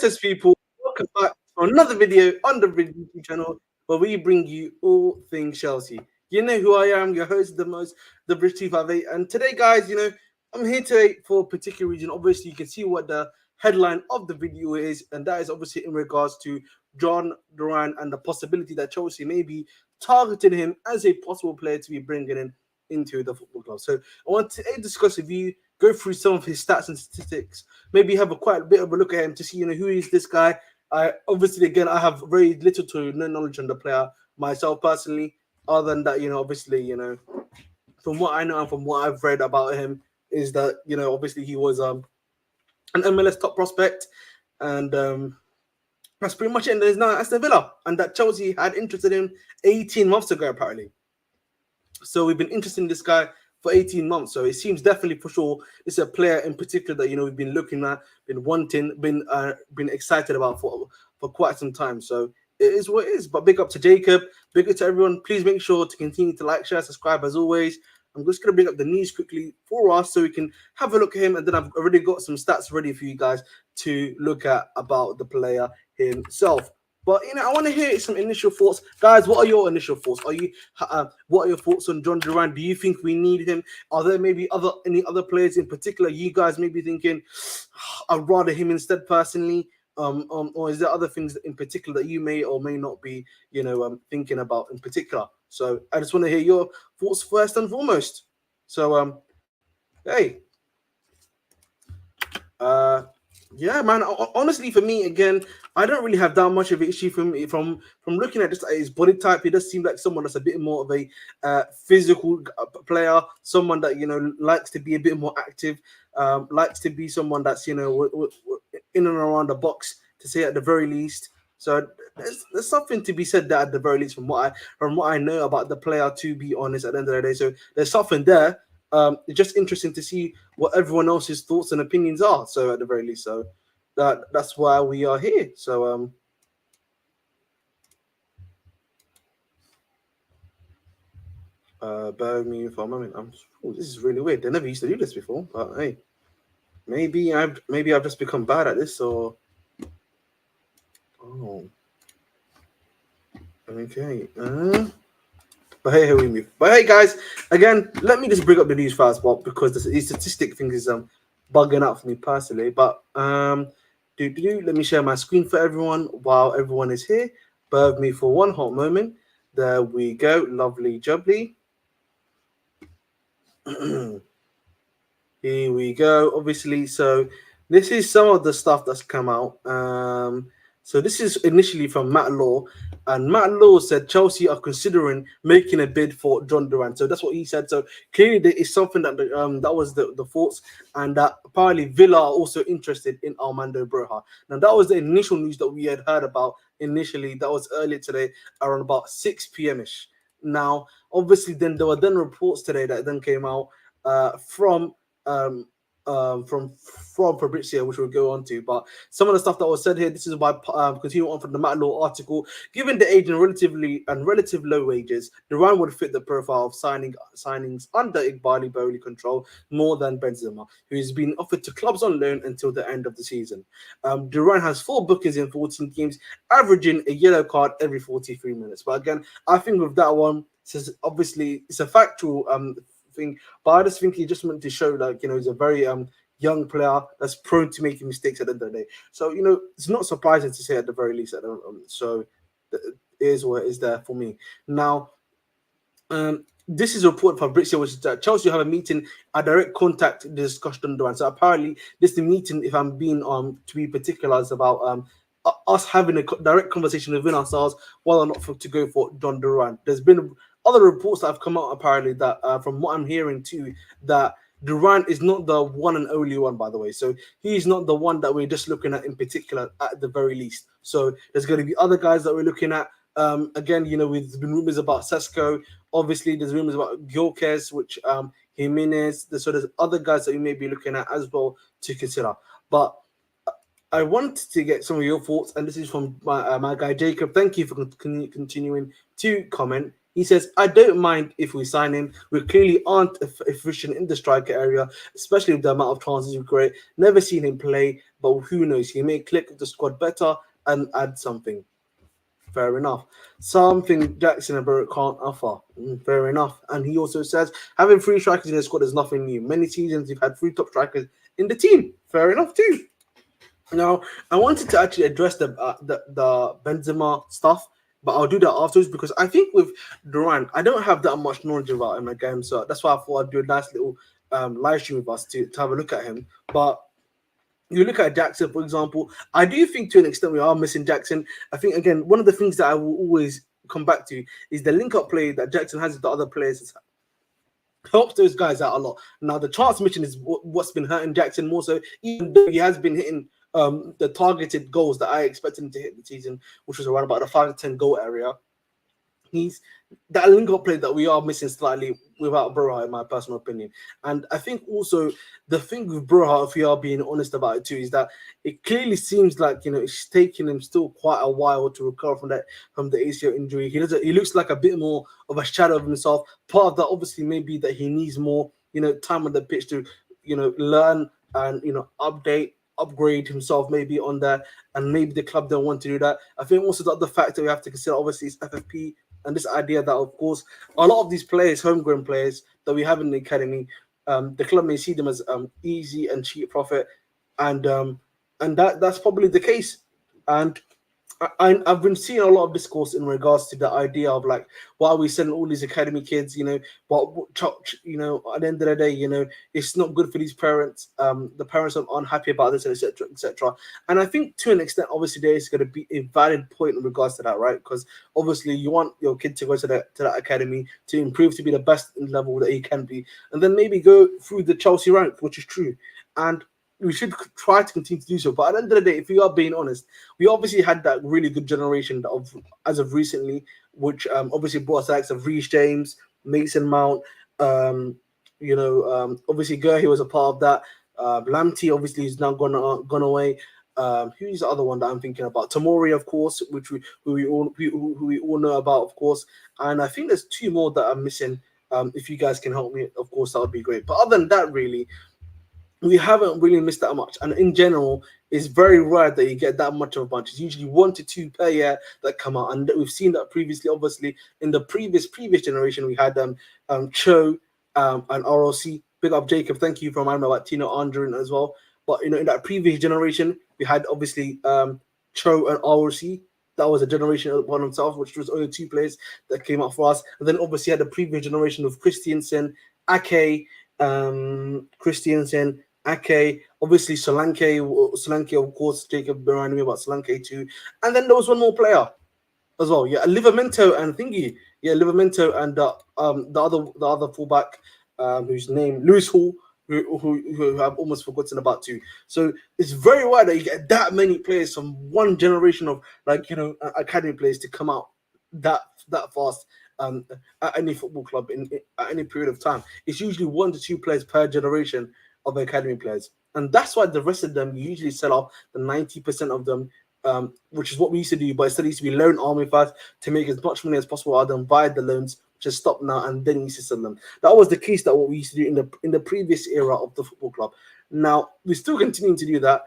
Yes, people, welcome back to another video on the YouTube channel where we bring you all things Chelsea. You know who I am, your host, the British 258. And today, guys, I'm here today for a particular reason. Obviously, you can see what the headline of the video is, and that is obviously in regards to Jhon, Duran, and the possibility that Chelsea may be targeting him as a possible player to be bringing in into the football club. So I want to discuss with you, go through some of his stats and statistics, maybe have a quite a bit of a look at him to see, who is this guy. I obviously, again, I have very little to no knowledge on the player myself personally, other than that, obviously, from what I know and from what I've read about him, is that, obviously he was an MLS top prospect, and that's pretty much it. And there's now Aston Villa, and that Chelsea had interested in 18 months ago, apparently. So we've been interested in this guy for 18 months. So it seems definitely for sure it's a player in particular that we've been looking at, been wanting, been excited about for quite some time. So it is what it is. But big up to Jacob, big up to everyone. Please make sure to continue to like, share, subscribe as always. I'm just going to bring up the news quickly for us so we can have a look at him. And then I've already got some stats ready for you guys to look at about the player himself. But I want to hear some initial thoughts, guys. What are your initial thoughts? What are your thoughts on Jhon Duran? Do you think we need him? Are there maybe any other players in particular you guys may be thinking I'd rather him instead personally? Or is there other things in particular that you may or may not be thinking about in particular? So I just want to hear your thoughts first and foremost. So hey, yeah, man. Honestly, for me, again, I don't really have that much of an issue from looking at just his body type. He does seem like someone that's a bit more of a physical player, someone that likes to be a bit more active, likes to be someone that's in and around the box, to say at the very least. So there's something to be said there at the very least from what I know about the player. To be honest, at the end of the day, so there's something there. It's just interesting to see what everyone else's thoughts and opinions are. So at the very least, so that's why we are here. So bear with me for a moment. This is really weird. They never used to do this before, but hey, maybe I've just become bad at this. Or okay. But hey, guys, again, let me just bring up the news first, well, because the statistic thing is bugging out for me personally. But let me share my screen for everyone while everyone is here. Bear with me for one hot moment. There we go, lovely jubbly. Here we go. Obviously, so this is some of the stuff that's come out. So this is initially from Matt Law, and Matt Law said Chelsea are considering making a bid for Jhon Duran. So that's what he said. So clearly there is something that that was the thoughts, and that apparently Villa are also interested in Armando Broja. Now that was the initial news that we had heard about initially. That was earlier today, around about 6 p.m.ish. Now, obviously, then there were reports today that then came out from Fabrizio, which we'll go on to. But some of the stuff that was said here, this is by continuing on from the Matt Law article. Given the age and relative low wages, Duran would fit the profile of signings under Iqbali Bowley control more than Benzema, who has been offered to clubs on loan until the end of the season. Duran has 4 bookings in 14 games, averaging a yellow card every 43 minutes. But again, I think with that one, says obviously it's a factual thing, but I just think he just meant to show he's a very young player that's prone to making mistakes at the end of the day. So it's not surprising to say at the very least. So it is what it is there for me. Now, this is a report from Fabrizio, which is that Chelsea have a meeting, a direct contact discussion on Duran. So apparently, this is the meeting, if I'm being to be particular, is about us having a direct conversation within ourselves whether or not to go for Jhon Duran. There's been other reports that have come out apparently that from what I'm hearing too, that Duran is not the one and only one, by the way. So he's not the one that we're just looking at in particular at the very least. So there's going to be other guys that we're looking at. Again, there's been rumors about Sesko. Obviously, there's rumors about Gyökeres, which Jimenez. So there's other guys that we may be looking at as well to consider. But I wanted to get some of your thoughts, and this is from my guy Jacob. Thank you for continuing to comment. He says, I don't mind if we sign him. We clearly aren't efficient in the striker area, especially with the amount of chances we create. Never seen him play, but who knows? He may click with the squad better and add something. Fair enough. Something Jackson and Barrett can't offer. Fair enough. And he also says, having three strikers in the squad is nothing new. Many seasons you've had three top strikers in the team. Fair enough too. Now, I wanted to actually address the Benzema stuff, but I'll do that afterwards because I think with Duran, I don't have that much knowledge about him again, so that's why I thought I'd do a nice little live stream with us to have a look at him. But you look at Jackson, for example, I do think to an extent we are missing Jackson. I think again one of the things that I will always come back to is the link up play that Jackson has with the other players helps those guys out a lot. Now the transmission is what's been hurting Jackson more so, even though he has been hitting the targeted goals that I expected him to hit the season, which was around about the 5 to 10 goal area. He's that link up play that we are missing slightly without Broha, in my personal opinion. And I think also the thing with Broha, if we are being honest about it too, is that it clearly seems like it's taking him still quite a while to recover from the ACL injury. He looks like a bit more of a shadow of himself. Part of that obviously may be that he needs more time on the pitch to learn and upgrade himself maybe on that, and maybe the club don't want to do that. I think also the other factor we have to consider obviously is FFP and this idea that of course a lot of these players, homegrown players that we have in the academy, the club may see them as easy and cheap profit, and that's probably the case. And I've been seeing a lot of discourse in regards to the idea of like, why are we sending all these academy kids? But at the end of the day, it's not good for these parents. The parents are unhappy about this, etc., etc. And I think to an extent, obviously, there is going to be a valid point in regards to that, right? Because obviously, you want your kid to go to that academy to improve to be the best level that he can be, and then maybe go through the Chelsea rank, which is true. And we should try to continue to do so. But at the end of the day, if we are being honest, we obviously had that really good generation of as of recently, which obviously brought us the likes of Reece James, Mason Mount, obviously Gurley was a part of that. Lamptey obviously is now gone away. Who's the other one that I'm thinking about? Tamori, of course, which we all know about, of course. And I think there's two more that I'm missing. If you guys can help me, of course, that would be great. But other than that, really, we haven't really missed that much. And in general, it's very rare that you get that much of a bunch. It's usually 1 to 2 per year that come out. And we've seen that previously, obviously, in the previous generation, we had Cho and ROC. Big up Jacob. Thank you for reminding me about Tino Andrin as well. But, in that previous generation, we had obviously Cho and ROC. That was a generation upon himself, which was only 2 players that came out for us. And then obviously had the previous generation of Christiansen, Ake, Christiansen, Ake, obviously Solanke, of course, Jacob reminded me about Solanke too. And then there was one more player as well. Yeah, Livramento and Thingy. Yeah, Livramento and the other fullback, whose name Lewis Hall, who I've almost forgotten about too. So it's very rare that you get that many players from one generation of academy players to come out that fast. At any football club at any period of time, it's usually 1 to 2 players per generation of academy players, and that's why the rest of them usually sell off the 90% of them, which is what we used to do. But instead, it used to be loan army first to make as much money as possible out of them, buy the loans, which has stopped now, and then we used to sell them. That was the case that what we used to do in the previous era of the football club. Now we're still continuing to do that.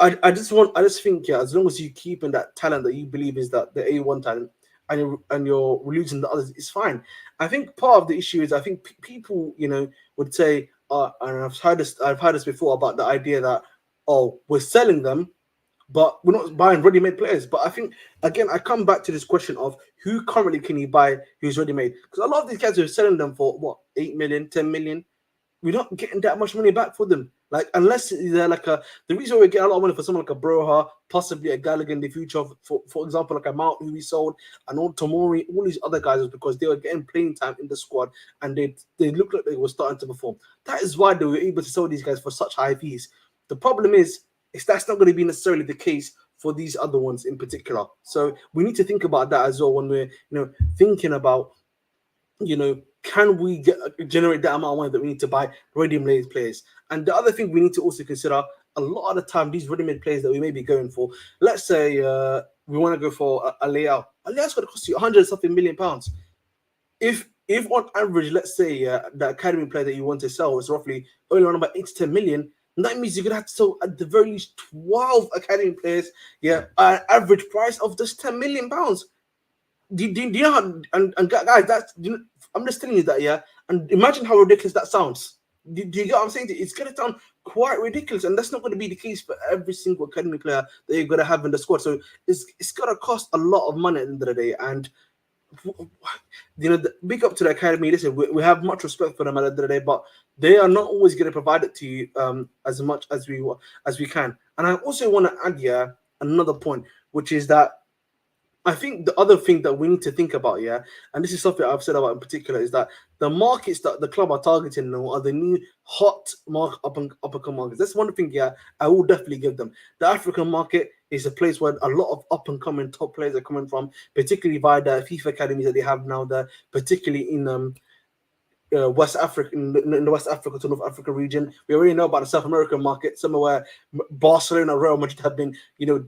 I just think, yeah, as long as you keep in that talent that you believe is that the A1 talent, and you're losing the others, it's fine. I think part of the issue is I think people, would say, and I've heard this before about the idea that, oh, we're selling them, but we're not buying ready-made players. But I think again, I come back to this question of who currently can you buy who's ready-made? Because a lot of these guys are selling them for what, 8 million, 10 million. We're not getting that much money back for them. Like, unless they're the reason we get a lot of money for someone like a Broha, possibly a Gallagher in the future, for example, like a Mount who we sold, and all Tomori, all these other guys, was because they were getting playing time in the squad and they looked like they were starting to perform. That is why they were able to sell these guys for such high fees. The problem is that's not going to be necessarily the case for these other ones in particular. So we need to think about that as well when we're thinking about can we generate that amount of money that we need to buy ready-made players? And the other thing we need to also consider, a lot of the time, these ready-made players that we may be going for, let's say we want to go for a Leao. A Leao's going to cost you 100 something million pounds. if on average, let's say the academy player that you want to sell is roughly only around about 8 to 10 million, that means you're gonna have to sell at the very least 12 academy players, at average price of just £10 million. Do you know how, and guys, I'm just telling you that, and imagine how ridiculous that sounds. Do you get what I'm saying? It's gonna sound quite ridiculous, and that's not going to be the case for every single academy player that you're gonna have in the squad. So it's gonna cost a lot of money at the end of the day, and big up to the academy. Listen, we have much respect for them at the end of the day, but they are not always going to provide it to you as much as we can. And I also want to add another point, which is that I think the other thing that we need to think about, and this is something I've said about in particular, is that the markets that the club are targeting now are the new hot up and come markets. That's one thing, I will definitely give them. The African market is a place where a lot of up and coming top players are coming from, particularly via the FIFA academies that they have now there, particularly in West Africa, in the West Africa to North Africa region. We already know about the South American market, somewhere where Barcelona, Real Madrid have been,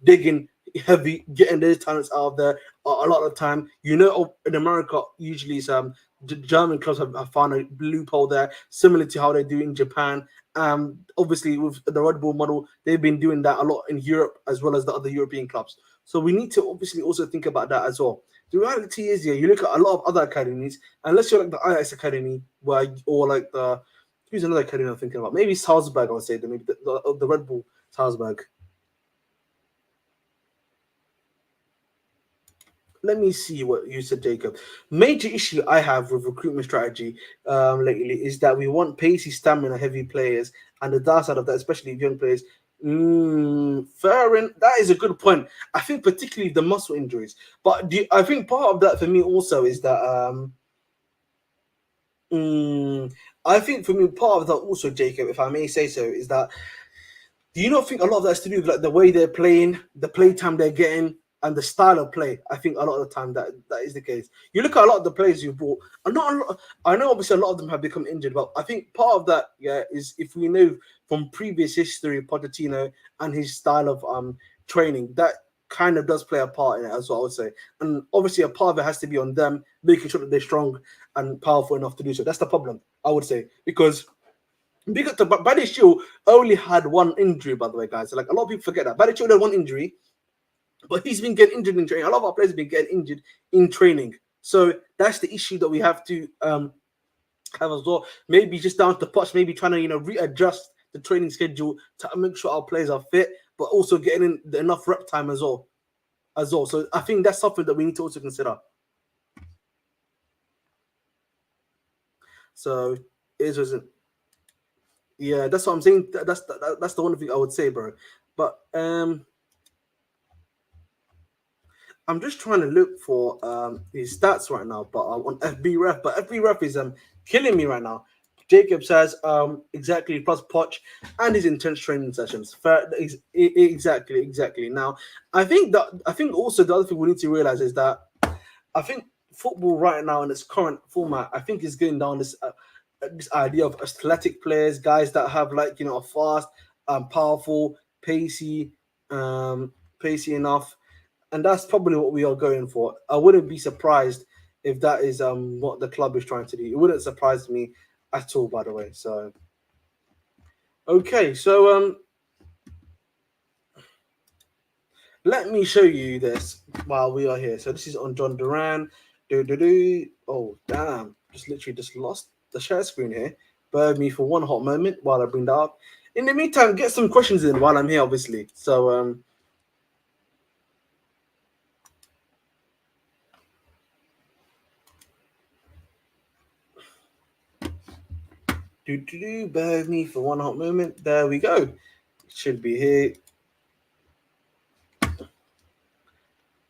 digging heavy, getting their talents out of there a lot of the time. In America, usually German clubs have found a loophole there, similar to how they do in Japan. Obviously, with the Red Bull model, they've been doing that a lot in Europe as well as the other European clubs. So we need to obviously also think about that as well. The reality is, you look at a lot of other academies, unless you're like the IS Academy, or like who's another academy I'm thinking about? Maybe Salzburg, I would say, maybe the Red Bull Salzburg. Let me see what you said, Jacob. Major issue I have with recruitment strategy lately is that we want pacey, stamina, heavy players, and the downside of that, especially young players. That is a good point. I think particularly the muscle injuries, but I think part of that for me also is that I think for me part of that also, Jacob, if I may say so, is that do you not think a lot of that has to do with like the way they're playing, the play time they're getting, and the style of play? I think a lot of the time that is the case. You look at a lot of the players you brought, and not a lot. I know obviously a lot of them have become injured, but I think part of that, is if we know from previous history, Pochettino and his style of training, that kind of does play a part in it as well, I would say. And obviously a part of it has to be on them, making sure that they're strong and powerful enough to do so. That's the problem, I would say, because Badiashile only had one injury, by the way, guys. So, like, a lot of people forget that Badiashile had one injury, but he's been getting injured in training. A lot of our players have been getting injured in training, so that's the issue that we have to have as well. Maybe just down to the punch, maybe trying to readjust the training schedule to make sure our players are fit, but also getting in enough rep time as well. So I think that's something that we need to also consider. So it wasn't. Yeah, that's what I'm saying. That's the one thing I would say, bro. But I'm just trying to look for his stats right now, but on FB Ref. But FB Ref is killing me right now. Jacob says exactly plus Poch and his intense training sessions. Exactly. Now, I think also the other thing we need to realize is that I think football right now in its current format, I think is going down this idea of athletic players, guys that have like a fast, powerful, pacey enough, and that's probably what we are going for. I wouldn't be surprised if that is what the club is trying to do. It wouldn't surprise me at all, by the way. So okay, so let me show you this while we are here. So this is on Jhon Duran. Oh damn! Just lost the share screen here. Bear with me for one hot moment while I bring that up. In the meantime, get some questions in while I'm here, obviously. So bear with me for one hot moment. There we go. It should be here.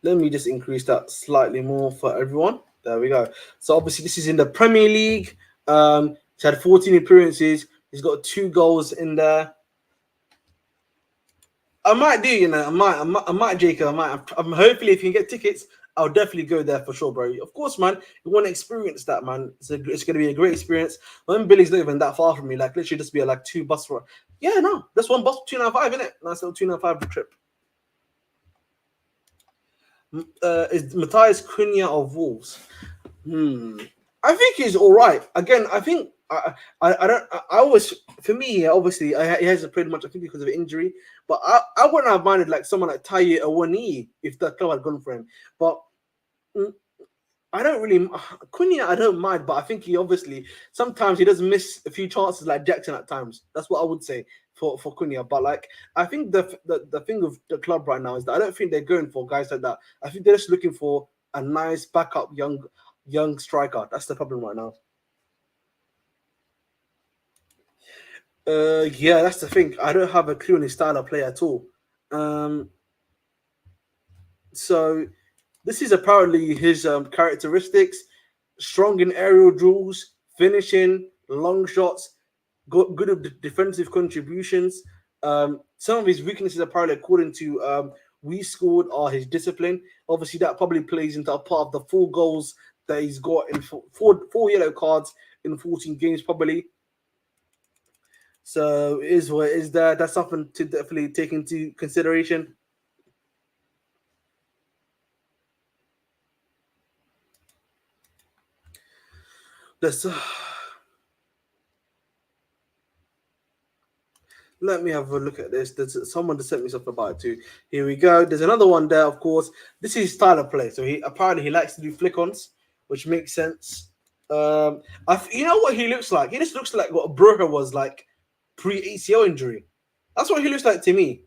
Let me just increase that slightly more for everyone. There we go. So obviously this is in the Premier League. He's had 14 appearances. He's got 2 goals in there. I might do, I might, Jacob. I might. I'm hopefully if you can get tickets, I'll definitely go there for sure, bro. Of course, man. You want to experience that, man. It's going to be a great experience. When Billy's not even that far from me, like literally just be like 2 bus for. Yeah, no, that's 1 bus 295, isn't it? Nice little 295 trip. Is Matias Kone of Wolves? I think he's all right. Again, I think I don't I always for me obviously he hasn't played much. I think because of injury, but I wouldn't have minded like someone like Taye Awoniyi if the club had gone for him. But mm, I don't really Cunha. I don't mind, but I think he obviously sometimes he does miss a few chances like Jackson at times. That's what I would say for Cunha. But like I think the thing of the club right now is that I don't think they're going for guys like that. I think they're just looking for a nice backup young striker. That's the problem right now. Yeah, that's the thing. I don't have a clue on his style of play at all. Um, so this is apparently his characteristics: strong in aerial duels, finishing, long shots, good at defensive contributions. Some of his weaknesses, apparently, according to We Scored, are his discipline. Obviously, that probably plays into a part of the 4 goals that he's got in four yellow cards in 14 games, probably. So it is what it is. That's something to definitely take into consideration. Let's let me have a look at this. There's someone that sent me something about it too. Here we go. There's another one there, of course. This is his style of play. So he apparently he likes to do flick-ons, which makes sense. You know what he looks like? He just looks like what Broher was like pre-ACL injury. That's what he looks like to me.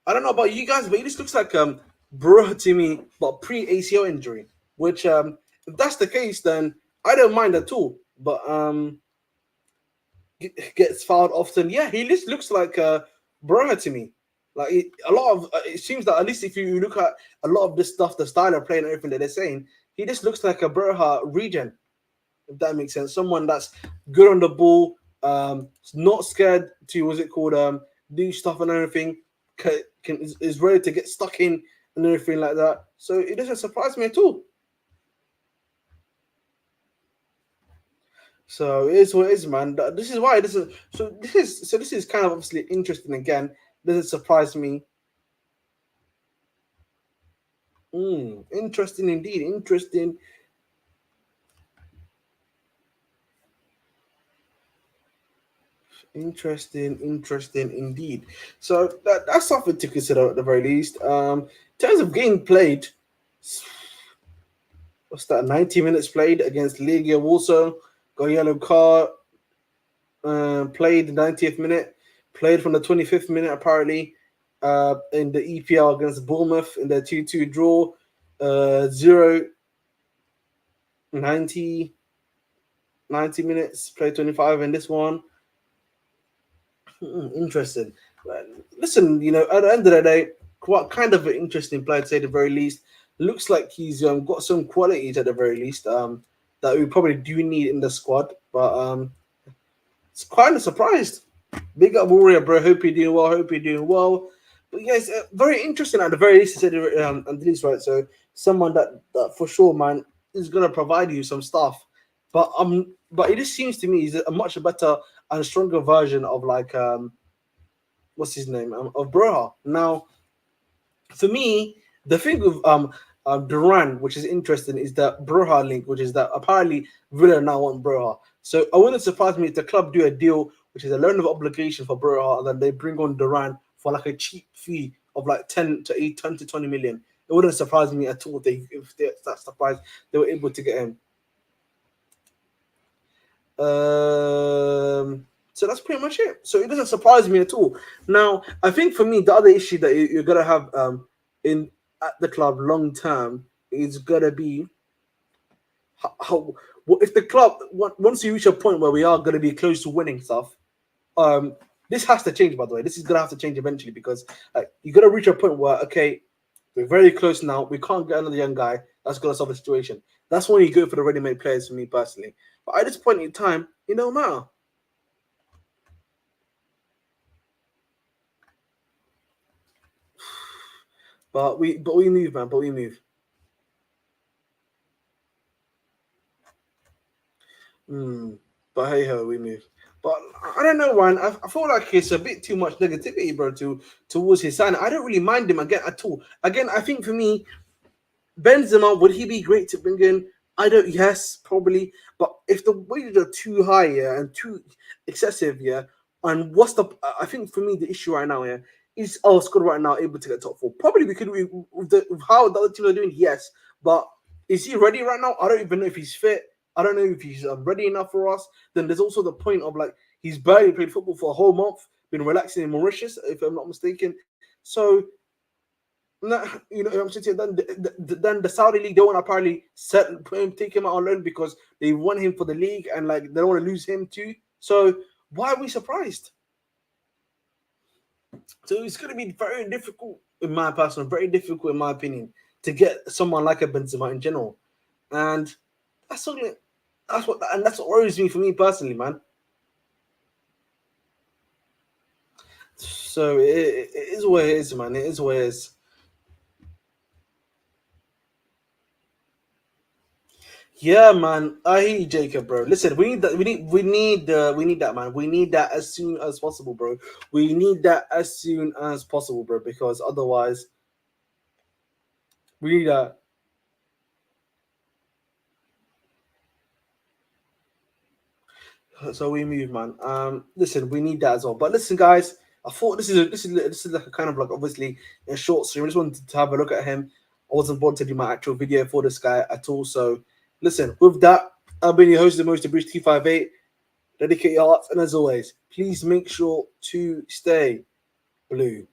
I don't know about you guys, but he just looks like Broher to me, but pre-ACL injury. Which if that's the case, then I don't mind at all. But gets fouled often. Yeah, he just looks like Broha to me. Like a lot of it seems that at least if you look at a lot of this stuff, the style of play and everything that they're saying, he just looks like a Broha regen. If that makes sense, someone that's good on the ball, not scared to what's it called, do stuff and everything, is ready to get stuck in and everything like that. So it doesn't surprise me at all. So it is what it is, man. This is why it doesn't. So this is kind of obviously interesting again. Doesn't surprise me. Interesting indeed. Interesting indeed. So that's something to consider at the very least. In terms of game played, what's that? 90 minutes played against Legia Warsaw. Got a yellow card. Played the 90th minute. Played from the 25th minute apparently. In the EPL against Bournemouth in the 2-2 draw. 0 90 minutes. Played 25 in this one. Interesting. Listen, at the end of the day, quite kind of an interesting player to say the very least. Looks like he's got some qualities at the very least that we probably do need in the squad. But it's kind of surprised. Big up Warrior, bro. Hope you're doing well. Hope you're doing well. But yes, very interesting at the very least. He said at least right. So someone that for sure, man, is gonna provide you some stuff. But it just seems to me he's a much better and stronger version of like what's his name of Broha. Now, for me, the thing with Duran, which is interesting, is that Broha link, which is that apparently Villa now want Broha. So I wouldn't surprise me if the club do a deal, which is a loan of obligation for Broha, and then they bring on Duran for like a cheap fee of like 10 to 20 million. It wouldn't surprise me at all if they're that surprised they were able to get him. So that's pretty much it. So it doesn't surprise me at all. Now, I think for me, the other issue that you're gonna have in at the club long term is gonna be how if the club once you reach a point where we are gonna be close to winning stuff. Um, this has to change. By the way, this is gonna have to change eventually because you're gonna reach a point where okay, we're very close now. We can't get another young guy that's gonna solve the situation. That's when you go for the ready-made players for me personally. But at this point in time, it don't matter. But we move, man. But we move. But hey ho, we move. But I don't know, man. I feel like it's a bit too much negativity, bro, towards his sign. I don't really mind him again at all. Again, I think for me, Benzema, would he be great to bring in? I don't. Yes, probably. But if the wages are too high, yeah, and too excessive, yeah, and what's the? I think for me the issue right now, yeah, is our squad right now able to get top four? Probably because with how the other teams are doing, yes. But is he ready right now? I don't even know if he's fit. I don't know if he's ready enough for us. Then there's also the point of like he's barely played football for a whole month, been relaxing in Mauritius, if I'm not mistaken. So I'm saying then the Saudi league they want to apparently put him, take him out on loan because they want him for the league and like they don't want to lose him too. So why are we surprised? So it's going to be very difficult, in my personal, very difficult in my opinion, to get someone like a Benzema in general, and that's something. That's what worries me for me personally, man. So it is what it is, man. It is what it is. Yeah, man. I hear you, Jacob, bro. Listen, we need that. We need that, man. We need that as soon as possible, bro. We need that as soon as possible, bro. Because otherwise, we need that. So we move, man. Listen, we need that as well. But listen, guys. I thought this is like a kind of like obviously a short stream. I just wanted to have a look at him. I wasn't born to do my actual video for this guy at all. So listen, with that, I've been your host, the most, the British T58. Dedicate your hearts, and as always, please make sure to stay blue.